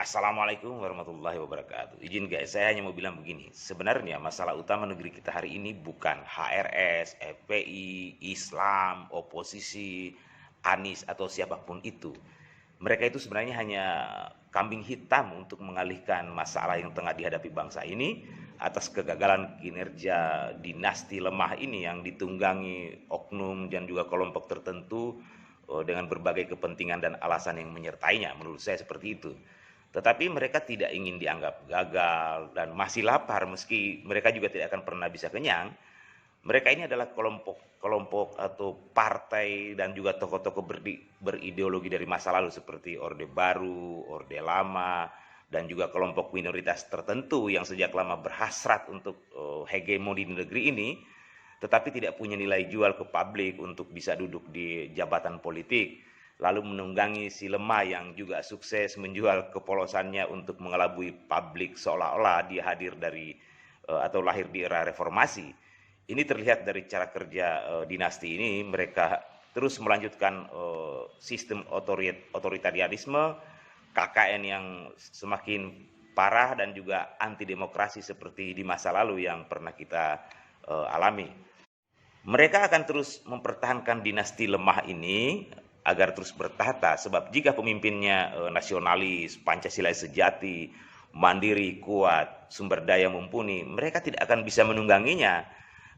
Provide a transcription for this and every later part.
Assalamualaikum warahmatullahi wabarakatuh. Izin guys, saya hanya mau bilang begini. Sebenarnya masalah utama negeri kita hari ini bukan HRS, FPI, Islam, oposisi, Anies atau siapapun itu. Mereka itu sebenarnya hanya kambing hitam untuk mengalihkan masalah yang tengah dihadapi bangsa ini atas kegagalan kinerja dinasti lemah ini yang ditunggangi oknum dan juga kelompok tertentu dengan berbagai kepentingan dan alasan yang menyertainya. Menurut saya seperti itu. Tetapi mereka tidak ingin dianggap gagal dan masih lapar meski mereka juga tidak akan pernah bisa kenyang. Mereka ini adalah kelompok atau partai dan juga tokoh-tokoh berideologi dari masa lalu seperti Orde Baru, Orde Lama, dan juga kelompok minoritas tertentu yang sejak lama berhasrat untuk hegemoni di negeri ini, tetapi tidak punya nilai jual ke publik untuk bisa duduk di jabatan politik, lalu menunggangi si lemah yang juga sukses menjual kepolosannya untuk mengelabui publik seolah-olah dia hadir dari atau lahir di era reformasi. Ini terlihat dari cara kerja dinasti ini. Mereka terus melanjutkan sistem otoritarianisme, KKN yang semakin parah dan juga anti demokrasi seperti di masa lalu yang pernah kita alami. Mereka akan terus mempertahankan dinasti lemah ini agar terus bertahta, sebab jika pemimpinnya nasionalis, Pancasilais sejati, mandiri, kuat, sumber daya mumpuni, mereka tidak akan bisa menungganginya.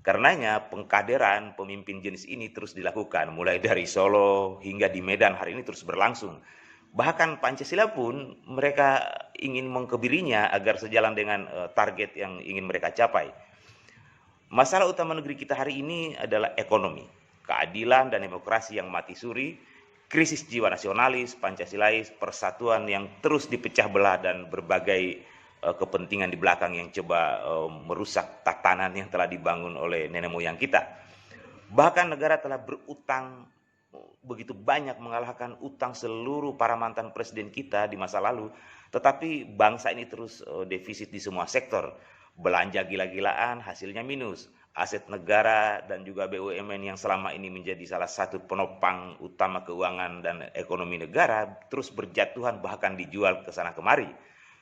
Karenanya pengkaderan pemimpin jenis ini terus dilakukan, mulai dari Solo hingga di Medan hari ini terus berlangsung. Bahkan Pancasila pun mereka ingin mengkebirinya agar sejalan dengan target yang ingin mereka capai. Masalah utama negeri kita hari ini adalah ekonomi, keadilan dan demokrasi yang mati suri, krisis jiwa nasionalis, Pancasilais, persatuan yang terus dipecah belah dan berbagai kepentingan di belakang yang coba merusak tatanan yang telah dibangun oleh nenek moyang kita. Bahkan negara telah berutang begitu banyak, mengalahkan utang seluruh para mantan presiden kita di masa lalu, tetapi bangsa ini terus defisit di semua sektor. Belanja gila-gilaan, hasilnya minus. Aset negara dan juga BUMN yang selama ini menjadi salah satu penopang utama keuangan dan ekonomi negara terus berjatuhan, bahkan dijual ke sana kemari.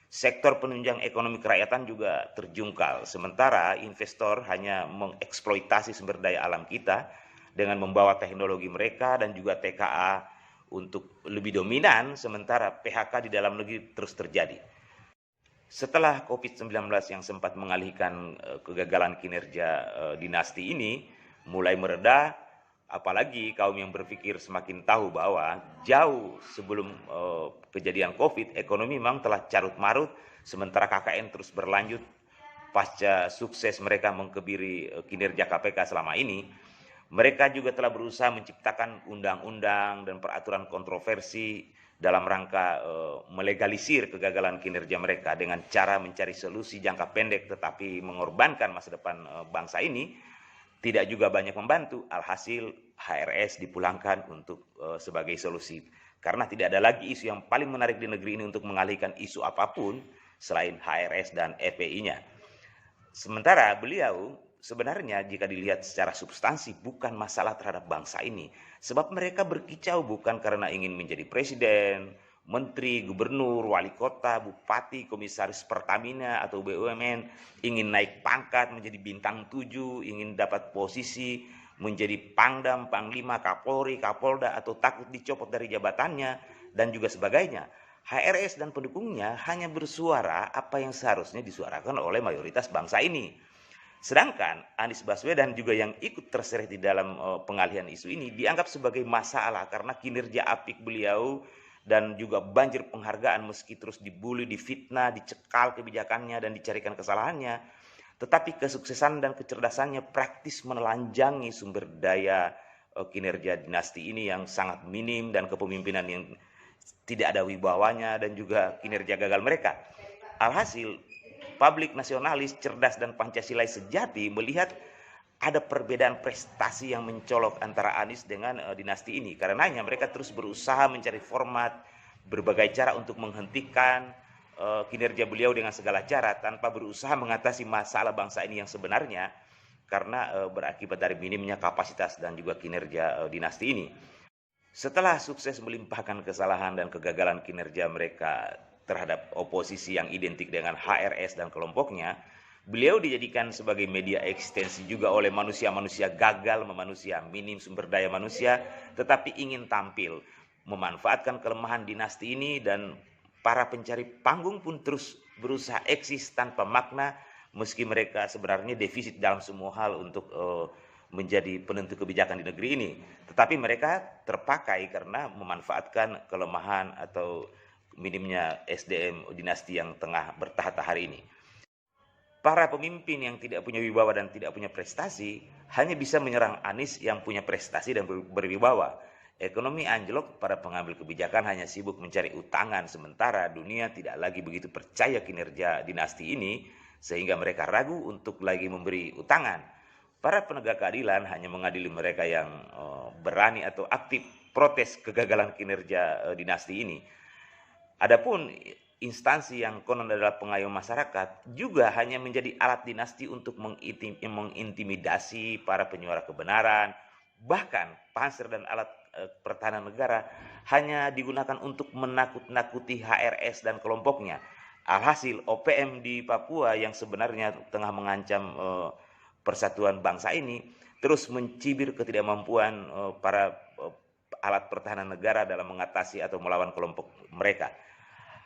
Sektor penunjang ekonomi kerakyatan juga terjungkal, sementara investor hanya mengeksploitasi sumber daya alam kita dengan membawa teknologi mereka dan juga TKA untuk lebih dominan, sementara PHK di dalam negeri terus terjadi. Setelah COVID-19 yang sempat mengalihkan kegagalan kinerja dinasti ini mulai mereda, apalagi kaum yang berpikir semakin tahu bahwa jauh sebelum kejadian COVID, ekonomi memang telah carut marut, sementara KKN terus berlanjut pasca sukses mereka mengkebiri kinerja KPK selama ini. Mereka juga telah berusaha menciptakan undang-undang dan peraturan kontroversi dalam rangka melegalisir kegagalan kinerja mereka dengan cara mencari solusi jangka pendek tetapi mengorbankan masa depan bangsa ini. Tidak juga banyak membantu. Alhasil HRS dipulangkan untuk sebagai solusi, karena tidak ada lagi isu yang paling menarik di negeri ini untuk mengalihkan isu apapun selain HRS dan FPI-nya. Sementara beliau sebenarnya jika dilihat secara substansi bukan masalah terhadap bangsa ini, sebab mereka berkicau bukan karena ingin menjadi presiden, menteri, gubernur, wali kota, bupati, komisaris Pertamina atau BUMN, ingin naik pangkat menjadi bintang 7, ingin dapat posisi menjadi Pangdam, Panglima, Kapolri, Kapolda, atau takut dicopot dari jabatannya dan juga sebagainya. HRS dan pendukungnya hanya bersuara apa yang seharusnya disuarakan oleh mayoritas bangsa ini. Sedangkan Anies Baswedan juga yang ikut terseret di dalam pengalihan isu ini dianggap sebagai masalah karena kinerja apik beliau dan juga banjir penghargaan meski terus dibully, difitnah, dicekal kebijakannya dan dicarikan kesalahannya. Tetapi kesuksesan dan kecerdasannya praktis menelanjangi sumber daya kinerja dinasti ini yang sangat minim dan kepemimpinan yang tidak ada wibawanya dan juga kinerja gagal mereka. Alhasil publik nasionalis, cerdas dan Pancasilais sejati melihat ada perbedaan prestasi yang mencolok antara Anies dengan dinasti ini. Karenanya mereka terus berusaha mencari format, berbagai cara untuk menghentikan kinerja beliau dengan segala cara tanpa berusaha mengatasi masalah bangsa ini yang sebenarnya, karena berakibat dari minimnya kapasitas dan juga kinerja dinasti ini. Setelah sukses melimpahkan kesalahan dan kegagalan kinerja mereka terhadap oposisi yang identik dengan HRS dan kelompoknya, beliau dijadikan sebagai media eksistensi juga oleh manusia-manusia gagal, manusia minim sumber daya manusia, tetapi ingin tampil, memanfaatkan kelemahan dinasti ini, dan para pencari panggung pun terus berusaha eksis tanpa makna, meski mereka sebenarnya defisit dalam semua hal untuk menjadi penentu kebijakan di negeri ini. Tetapi mereka terpakai karena memanfaatkan kelemahan atau minimnya SDM dinasti yang tengah bertahta hari ini. Para pemimpin yang tidak punya wibawa dan tidak punya prestasi hanya bisa menyerang Anies yang punya prestasi dan berwibawa. Ekonomi anjlok, para pengambil kebijakan hanya sibuk mencari utangan, sementara dunia tidak lagi begitu percaya kinerja dinasti ini, sehingga mereka ragu untuk lagi memberi utangan. Para penegak keadilan hanya mengadili mereka yang berani atau aktif protes kegagalan kinerja dinasti ini. Adapun instansi yang konon adalah pengayom masyarakat juga hanya menjadi alat dinasti untuk mengintimidasi para penyuara kebenaran. Bahkan panser dan alat pertahanan negara hanya digunakan untuk menakut-nakuti HRS dan kelompoknya. Alhasil OPM di Papua yang sebenarnya tengah mengancam persatuan bangsa ini terus mencibir ketidakmampuan para alat pertahanan negara dalam mengatasi atau melawan kelompok mereka.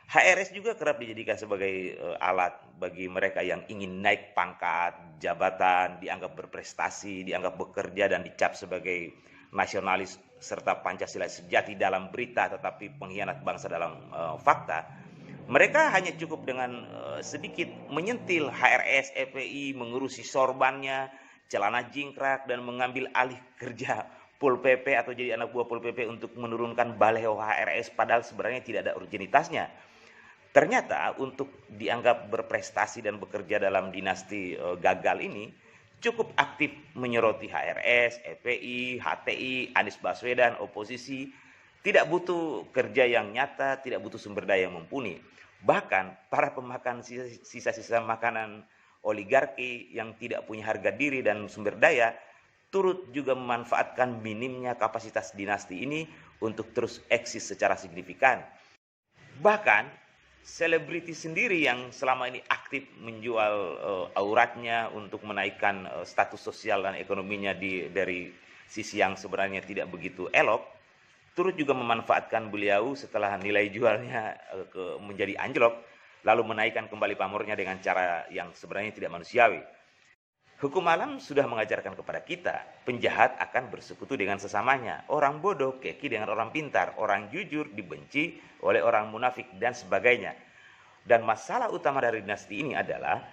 HRS juga kerap dijadikan sebagai alat bagi mereka yang ingin naik pangkat, jabatan, dianggap berprestasi, dianggap bekerja, dan dicap sebagai nasionalis serta Pancasila sejati dalam berita tetapi pengkhianat bangsa dalam fakta. Mereka hanya cukup dengan sedikit menyentil HRS, FPI, mengurusi sorbannya, celana jingkrak, dan mengambil alih kerja Pol PP atau jadi anak buah Pol PP untuk menurunkan baleho HRS, padahal sebenarnya tidak ada urgenitasnya. Ternyata untuk dianggap berprestasi dan bekerja dalam dinasti gagal ini, cukup aktif menyoroti HRS, FPI, HTI, Anies Baswedan, oposisi. Tidak butuh kerja yang nyata, tidak butuh sumber daya yang mumpuni. Bahkan para pemakan sisa-sisa makanan oligarki yang tidak punya harga diri dan sumber daya turut juga memanfaatkan minimnya kapasitas dinasti ini untuk terus eksis secara signifikan. Bahkan selebriti sendiri yang selama ini aktif menjual auratnya untuk menaikkan status sosial dan ekonominya dari sisi yang sebenarnya tidak begitu elok, turut juga memanfaatkan beliau setelah nilai jualnya menjadi anjlok, lalu menaikkan kembali pamornya dengan cara yang sebenarnya tidak manusiawi. Hukum alam sudah mengajarkan kepada kita, penjahat akan bersekutu dengan sesamanya, orang bodoh keki dengan orang pintar, orang jujur dibenci oleh orang munafik, dan sebagainya. Dan masalah utama dari dinasti ini adalah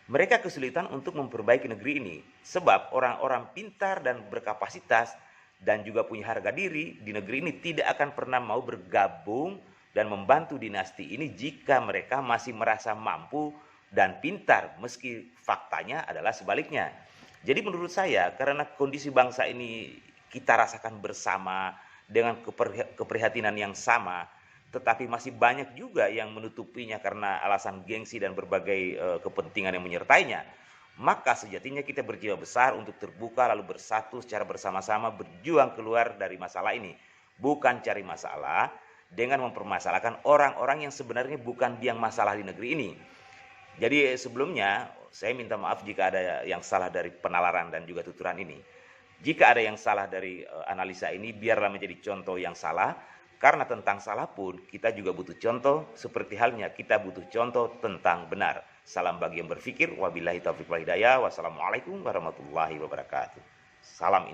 mereka kesulitan untuk memperbaiki negeri ini, sebab orang-orang pintar dan berkapasitas dan juga punya harga diri di negeri ini tidak akan pernah mau bergabung dan membantu dinasti ini jika mereka masih merasa mampu dan pintar, meski faktanya adalah sebaliknya. Jadi menurut saya, karena kondisi bangsa ini kita rasakan bersama dengan keprihatinan yang sama, tetapi masih banyak juga yang menutupinya karena alasan gengsi dan berbagai kepentingan yang menyertainya, maka sejatinya kita berjiwa besar untuk terbuka lalu bersatu secara bersama-sama berjuang keluar dari masalah ini. Bukan cari masalah dengan mempermasalahkan orang-orang yang sebenarnya bukan biang masalah di negeri ini. Jadi sebelumnya saya minta maaf jika ada yang salah dari penalaran dan juga tuturan ini. Jika ada yang salah dari analisa ini, biarlah menjadi contoh yang salah. Karena tentang salah pun kita juga butuh contoh, seperti halnya kita butuh contoh tentang benar. Salam bagi yang berpikir. Wabillahi taufiq wal hidayah. Wassalamualaikum warahmatullahi wabarakatuh. Salam.